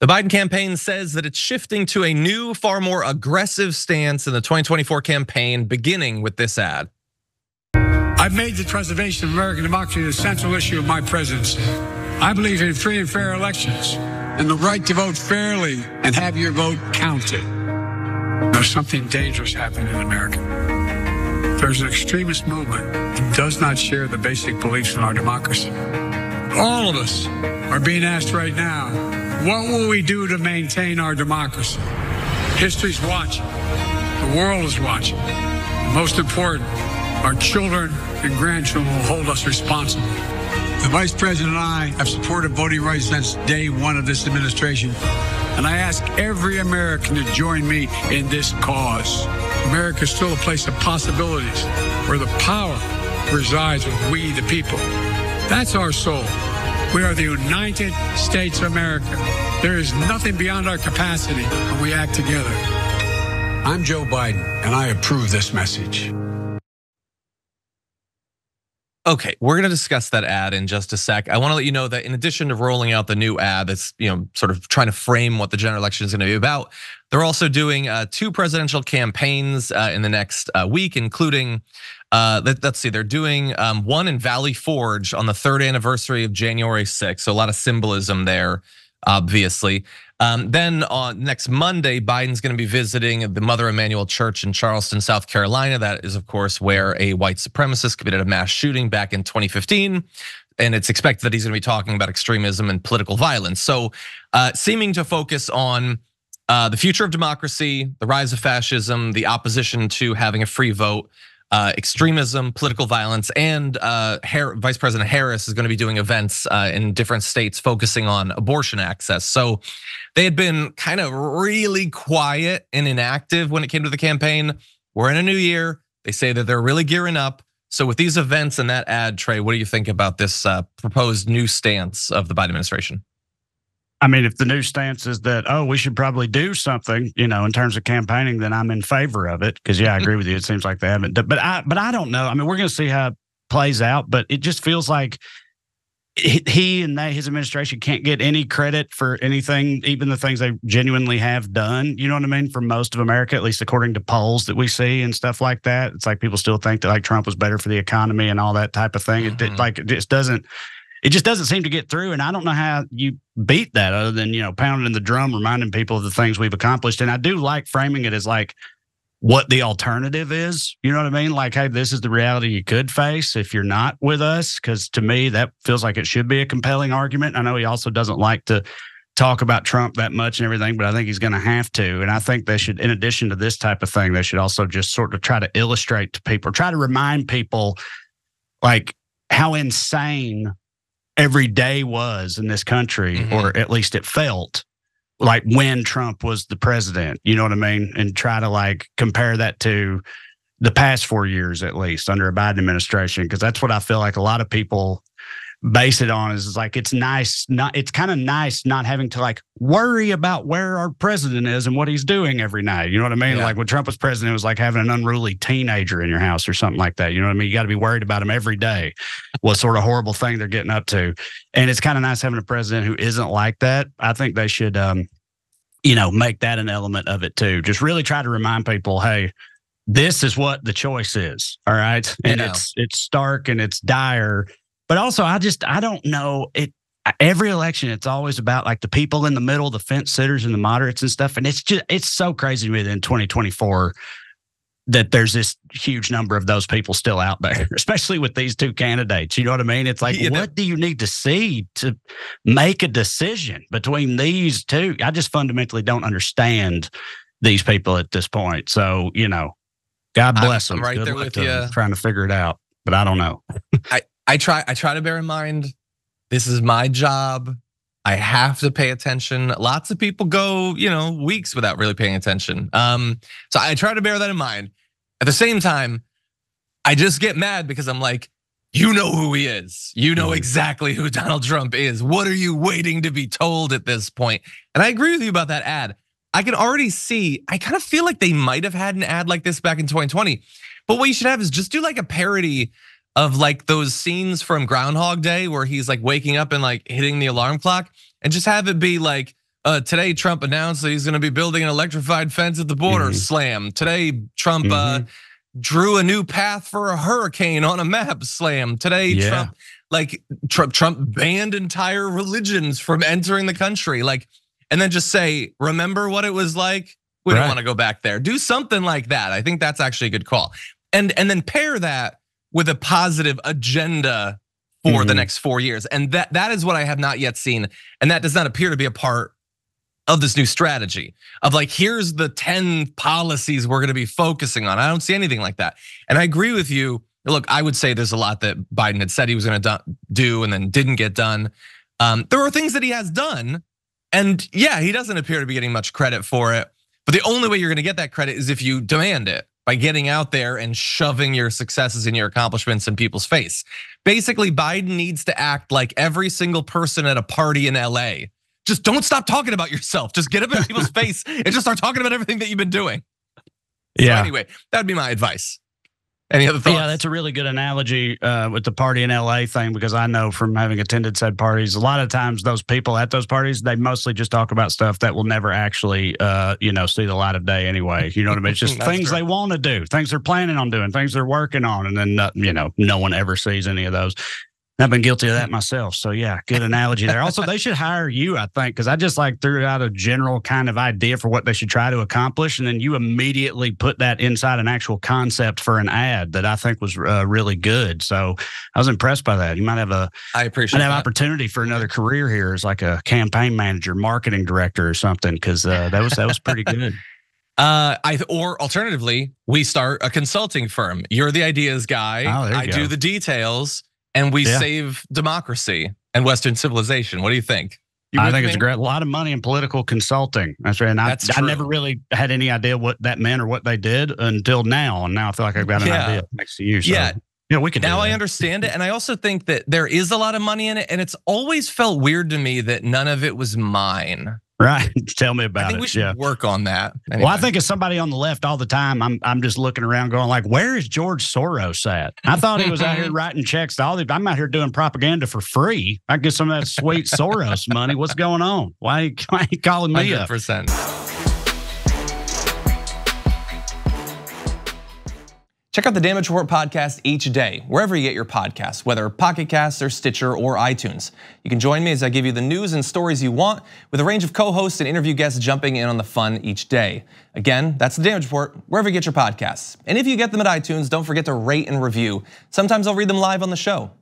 The Biden campaign says that it's shifting to a new, far more aggressive stance in the 2024 campaign, beginning with this ad. I've made the preservation of American democracy the central issue of my presidency. I believe in free and fair elections and the right to vote fairly and have your vote counted. There's something dangerous happening in America. There's an extremist movement that does not share the basic beliefs in our democracy. All of us are being asked right now, what will we do to maintain our democracy? History's watching. The world is watching. And most important, our children and grandchildren will hold us responsible. The Vice President and I have supported voting rights since day one of this administration. And I ask every American to join me in this cause. America is still a place of possibilities where the power resides with we, the people. That's our soul. We are the United States of America. There is nothing beyond our capacity when we act together. I'm Joe Biden, and I approve this message. Okay, we're gonna discuss that ad in just a sec. I wanna let you know that in addition to rolling out the new ad that's sort of trying to frame what the general election is gonna be about, they're also doing 2 presidential campaigns in the next week, including, let's see, they're doing one in Valley Forge on the 3rd anniversary of January 6th. So a lot of symbolism there, obviously. Then on next Monday, Biden's gonna be visiting the Mother Emanuel Church in Charleston, South Carolina. That is, of course, where a white supremacist committed a mass shooting back in 2015. And it's expected that he's gonna be talking about extremism and political violence. So seeming to focus on the future of democracy, the rise of fascism, the opposition to having a free vote, extremism, political violence, and Vice President Harris is gonna be doing events in different states focusing on abortion access. So they had been kind of really quiet and inactive when it came to the campaign. We're in a new year. They say that they're really gearing up. So with these events and that ad, Trae, what do you think about this proposed new stance of the Biden administration? I mean, if the new stance is that, we should probably do something, in terms of campaigning, then I'm in favor of it. Because I agree with you. It seems like they haven't. But I don't know. I mean, we're going to see how it plays out. But it just feels like he and his administration can't get any credit for anything, even the things they genuinely have done. You know what I mean? For most of America, at least according to polls that we see and stuff like that. It's like people still think that like Trump was better for the economy and all that type of thing. It just doesn't seem to get through. And I don't know how you beat that other than, pounding the drum, reminding people of the things we've accomplished. And I do like framing it as like what the alternative is. You know what I mean? Like, hey, this is the reality you could face if you're not with us. Because to me, that feels like it should be a compelling argument. I know he also doesn't like to talk about Trump that much and everything, but I think he's going to have to. And I think they should, in addition to this type of thing, they should also just sort of try to illustrate to people, try to remind people like how insane every day was in this country, or at least it felt like when Trump was the president, you know what I mean? And try to like compare that to the past 4 years, at least under a Biden administration. Cause that's what I feel like a lot of people base it on is like, it's kind of nice not having to like worry about where our president is and what he's doing every night. You know what I mean? Yeah. Like when Trump was president, it was like having an unruly teenager in your house or something like that. You know what I mean? You got to be worried about him every day. What sort of horrible thing they're getting up to. And it's kind of nice having a president who isn't like that. I think they should, make that an element of it too. Just really try to remind people, hey, this is what the choice is. All right. And it's stark and it's dire. But also, I don't know. Every election, it's always about like the people in the middle, the fence sitters and the moderates and stuff. And it's so crazy to me that in 2024 that there's this huge number of those people still out there, especially with these 2 candidates. You know what I mean? It's like, what do you need to see to make a decision between these 2? I just fundamentally don't understand these people at this point. So, God bless them. I'm right there with you. Trying to figure it out, but I don't know. I try to bear in mind, this is my job. I have to pay attention. Lots of people go, weeks without really paying attention. So I try to bear that in mind. At the same time, I just get mad because I'm like, you know who he is. You know exactly who Donald Trump is. What are you waiting to be told at this point? And I agree with you about that ad. I can already see, I kind of feel like they might have had an ad like this back in 2020. But what you should have is just do like a parody of like those scenes from Groundhog Day where he's like waking up and like hitting the alarm clock, and just have it be like, Today, Trump announced that he's going to be building an electrified fence at the border. Slam. Today, Trump drew a new path for a hurricane on a map. Slam. Today, Trump banned entire religions from entering the country. And then just say, remember what it was like? We don't want to go back there. Do something like that. I think that's actually a good call. And then pair that with a positive agenda for the next 4 years. And that is what I have not yet seen. And that does not appear to be a part of this new strategy of here's the 10 policies we're gonna be focusing on. I don't see anything like that. And I agree with you. Look, I would say there's a lot that Biden had said he was gonna do and then didn't get done. There are things that he has done. And yeah, he doesn't appear to be getting much credit for it. But the only way you're gonna get that credit is if you demand it by getting out there and shoving your successes and your accomplishments in people's face. Basically, Biden needs to act like every single person at a party in LA. Just don't stop talking about yourself. Just get up in people's face and just start talking about everything that you've been doing. So anyway, that'd be my advice. Any other thoughts? Yeah, that's a really good analogy with the party in LA thing, because I know from having attended said parties, a lot of times those people at those parties, they mostly just talk about stuff that will never actually, see the light of day anyway. You know what I mean? It's just things they want to do, things they're planning on doing, things they're working on, and then no one ever sees any of those. I've been guilty of that myself. So yeah, good analogy there. Also, they should hire you, I think, because I just threw out a general kind of idea for what they should try to accomplish. And then you immediately put that inside an actual concept for an ad that I think was really good. So I was impressed by that. You might have opportunity for another career here as like a campaign manager, marketing director or something, because that was pretty good. Or alternatively, we start a consulting firm. You're the ideas guy. I do the details. And we save democracy and Western civilization. What do you think? I think it's a lot of money in political consulting. That's right. And I never really had any idea what that meant or what they did until now. And now I feel like I've got an idea next to you. So. Yeah, we can. Now I understand it. And I also think that there is a lot of money in it. And it's always felt weird to me that none of it was mine. Right. Tell me about it. I think we should work on that. Anyway. Well, I think as somebody on the left all the time, I'm just looking around going where is George Soros at? I thought he was out here writing checks to all these. I'm out here doing propaganda for free. I get some of that sweet Soros money. What's going on? Why are you calling me 100%. up? Check out the Damage Report podcast each day, wherever you get your podcasts, whether Pocket Casts or Stitcher or iTunes. You can join me as I give you the news and stories you want, with a range of co-hosts and interview guests jumping in on the fun each day. Again, that's the Damage Report, wherever you get your podcasts. And if you get them at iTunes, don't forget to rate and review. Sometimes I'll read them live on the show.